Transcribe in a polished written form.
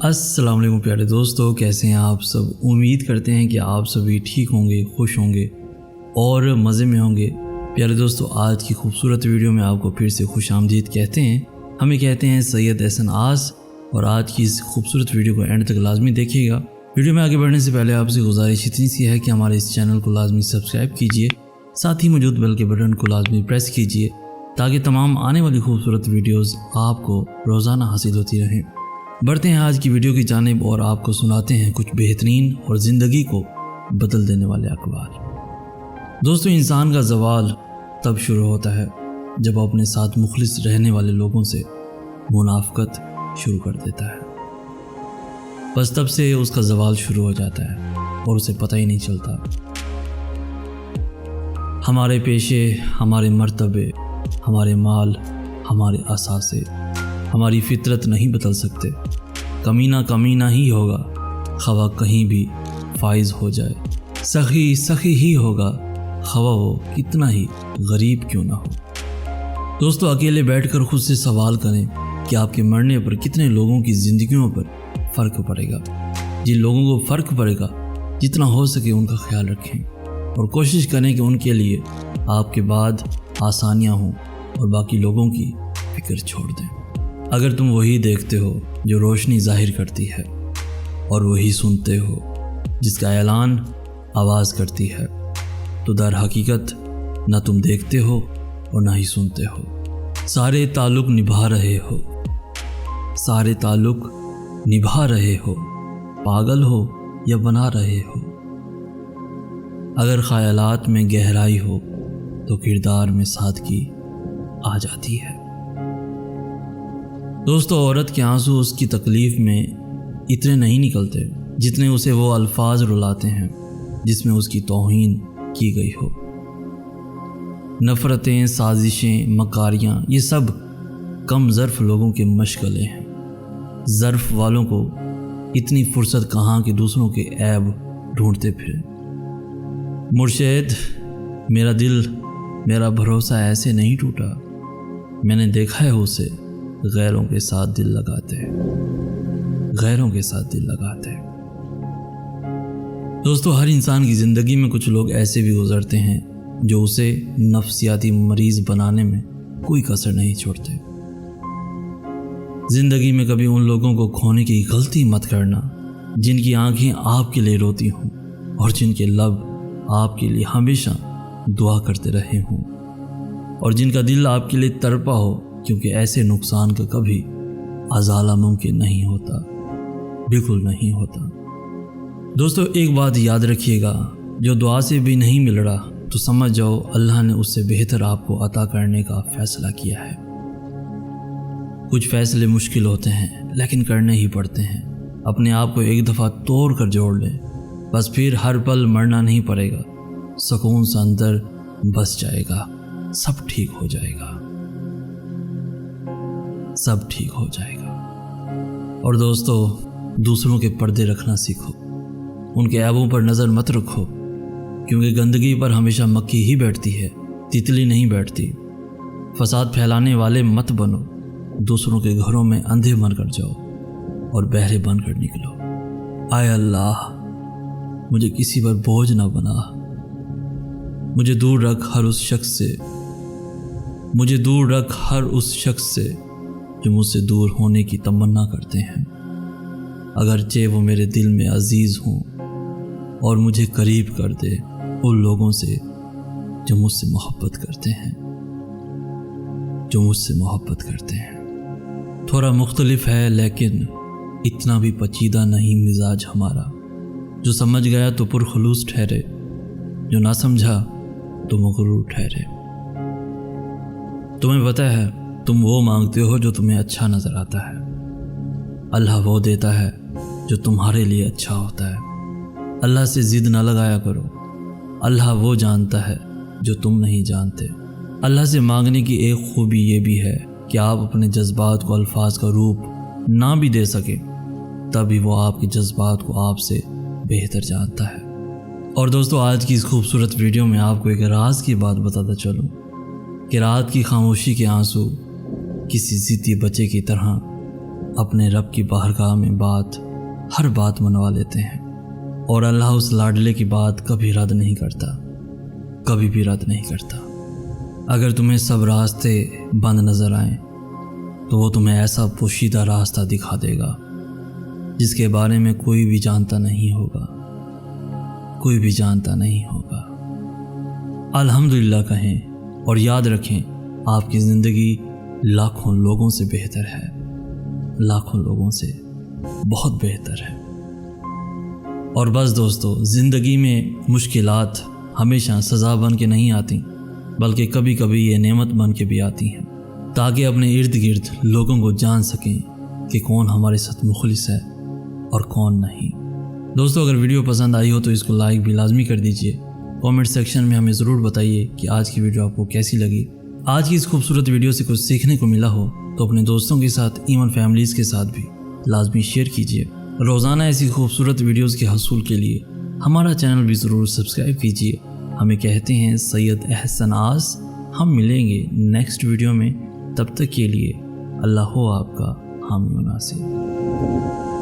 अस्सलाम वालेकुम प्यारे दोस्तों, कैसे हैं आप सब। उम्मीद करते हैं कि आप सभी ठीक होंगे, खुश होंगे और मज़े में होंगे। प्यारे दोस्तों, आज की खूबसूरत वीडियो में आपको फिर से खुश आमदीद कहते हैं। हमें कहते हैं सैयद एहसन आस, और आज की इस खूबसूरत वीडियो को एंड तक लाजमी देखिएगा। वीडियो में आगे बढ़ने से पहले आपसे गुजारिश इतनी सी है कि हमारे इस चैनल को लाजमी सब्सक्राइब कीजिए, साथ ही मौजूद बेल के बटन को लाजमी प्रेस कीजिए ताकि तमाम आने वाली खूबसूरत वीडियोज़ आपको रोज़ाना हासिल होती रहें। बढ़ते हैं आज की वीडियो की जानिब और आपको सुनाते हैं कुछ बेहतरीन और ज़िंदगी को बदल देने वाले अखबार। दोस्तों, इंसान का ज़वाल तब शुरू होता है जब वो अपने साथ मुखलिस रहने वाले लोगों से मुनाफ़कत शुरू कर देता है। बस तब से उसका ज़वाल शुरू हो जाता है और उसे पता ही नहीं चलता। हमारे पेशे, हमारे मर्तबे, हमारे माल, हमारे असासे, हमारी फितरत नहीं बदल सकते। कमीना कमीना ही होगा, खवा कहीं भी फाइज हो जाए। सखी सखी ही होगा, खवा वो कितना ही गरीब क्यों ना हो। दोस्तों, अकेले बैठकर खुद से सवाल करें कि आपके मरने पर कितने लोगों की ज़िंदगियों पर फ़र्क पड़ेगा। जिन लोगों को फ़र्क पड़ेगा, जितना हो सके उनका ख्याल रखें और कोशिश करें कि उनके लिए आपके बाद आसानियाँ हों और बाकी लोगों की फिक्र छोड़ दें। अगर तुम वही देखते हो जो रोशनी जाहिर करती है और वही सुनते हो जिसका ऐलान आवाज़ करती है, तो दर हकीकत न तुम देखते हो और न ही सुनते हो। सारे ताल्लुक़ निभा रहे हो, सारे ताल्लुक़ निभा रहे हो, पागल हो या बना रहे हो। अगर ख़यालात में गहराई हो तो किरदार में सादगी आ जाती है। दोस्तों, औरत के आंसू उसकी तकलीफ़ में इतने नहीं निकलते जितने उसे वो अल्फाज रुलाते हैं जिसमें उसकी तौहीन की गई हो। नफ़रतें, साजिशें, मकारियाँ, ये सब कम ज़र्फ़ लोगों के मशगले हैं। ज़र्फ़ वालों को इतनी फुर्सत कहाँ कि दूसरों के ऐब ढूंढते फिरें। मुर्शिद, मेरा दिल, मेरा भरोसा ऐसे नहीं टूटा। मैंने देखा है उसे गैरों के साथ दिल लगाते, गैरों के साथ दिल लगाते। दोस्तों, हर इंसान की ज़िंदगी में कुछ लोग ऐसे भी गुजरते हैं जो उसे नफ्सियाती मरीज़ बनाने में कोई कसर नहीं छोड़ते। ज़िंदगी में कभी उन लोगों को खोने की गलती मत करना जिनकी आंखें आपके लिए रोती हों और जिनके लब आपके लिए हमेशा दुआ करते रहे हों और जिनका दिल आपके लिए तड़पा हो, क्योंकि ऐसे नुकसान का कभी अज़ाला मुमकिन नहीं होता, बिल्कुल नहीं होता। दोस्तों, एक बात याद रखिएगा, जो दुआ से भी नहीं मिल रहा तो समझ जाओ अल्लाह ने उससे बेहतर आपको अता करने का फ़ैसला किया है। कुछ फ़ैसले मुश्किल होते हैं लेकिन करने ही पड़ते हैं। अपने आप को एक दफ़ा तोड़ कर जोड़ लें, बस फिर हर पल मरना नहीं पड़ेगा। सुकून से अंदर बस जाएगा, सब ठीक हो जाएगा, सब ठीक हो जाएगा। और दोस्तों, दूसरों के पर्दे रखना सीखो, उनके ऐबों पर नज़र मत रखो, क्योंकि गंदगी पर हमेशा मक्खी ही बैठती है, तितली नहीं बैठती। फसाद फैलाने वाले मत बनो, दूसरों के घरों में अंधे बनकर जाओ और बहरे बनकर निकलो। आय अल्लाह, मुझे किसी पर बोझ ना बना, मुझे दूर रख हर उस शख्स से, मुझे दूर रख हर उस शख्स से जो मुझसे दूर होने की तमन्ना करते हैं, अगरचे वो मेरे दिल में अजीज़ हों। और मुझे करीब कर दे उन लोगों से जो मुझसे मोहब्बत करते हैं, जो मुझसे मोहब्बत करते हैं। थोड़ा मुख्तलिफ है लेकिन इतना भी पचीदा नहीं मिजाज हमारा। जो समझ गया तो पुरखलूस ठहरे, जो ना समझा तो मगरूर ठहरे। तुम्हें पता है, तुम वो मांगते हो जो तुम्हें अच्छा नज़र आता है। अल्लाह वो देता है जो तुम्हारे लिए अच्छा होता है। अल्लाह से ज़िद ना लगाया करो, अल्लाह वो जानता है जो तुम नहीं जानते। अल्लाह से मांगने की एक खूबी ये भी है कि आप अपने जज्बात को अल्फाज का रूप ना भी दे सकें, तभी वो आपके जज्बात को आपसे बेहतर जानता है। और दोस्तों, आज की इस खूबसूरत वीडियो में आपको एक राज की बात बताता चलूँ कि रात की खामोशी के आंसू किसी ज़िद्दी बच्चे की तरह अपने रब की बारगाह में हर बात मनवा लेते हैं और अल्लाह उस लाडले की बात कभी रद्द नहीं करता, कभी भी रद्द नहीं करता। अगर तुम्हें सब रास्ते बंद नज़र आएं तो वो तुम्हें ऐसा पोशीदा रास्ता दिखा देगा जिसके बारे में कोई भी जानता नहीं होगा, कोई भी जानता नहीं होगा। अल्हम्दुलिल्लाह कहें और याद रखें, आपकी ज़िंदगी लाखों लोगों से बेहतर है, लाखों लोगों से बहुत बेहतर है। और बस दोस्तों, ज़िंदगी में मुश्किलात हमेशा सज़ा बन के नहीं आती, बल्कि कभी कभी ये नेमत बन के भी आती हैं, ताकि अपने इर्द गिर्द लोगों को जान सकें कि कौन हमारे साथ मुखलिस है और कौन नहीं। दोस्तों, अगर वीडियो पसंद आई हो तो इसको लाइक भी लाजमी कर दीजिए। कमेंट सेक्शन में हमें ज़रूर बताइए कि आज की वीडियो आपको कैसी लगी। आज की इस खूबसूरत वीडियो से कुछ सीखने को मिला हो तो अपने दोस्तों के साथ, इवन फैमिलीज़ के साथ भी लाजमी शेयर कीजिए। रोज़ाना ऐसी खूबसूरत वीडियोस के हसूल के लिए हमारा चैनल भी ज़रूर सब्सक्राइब कीजिए। हमें कहते हैं सैयद अहसन आस। हम मिलेंगे नेक्स्ट वीडियो में, तब तक के लिए अल्लाह हो आपका हामी व नासिर।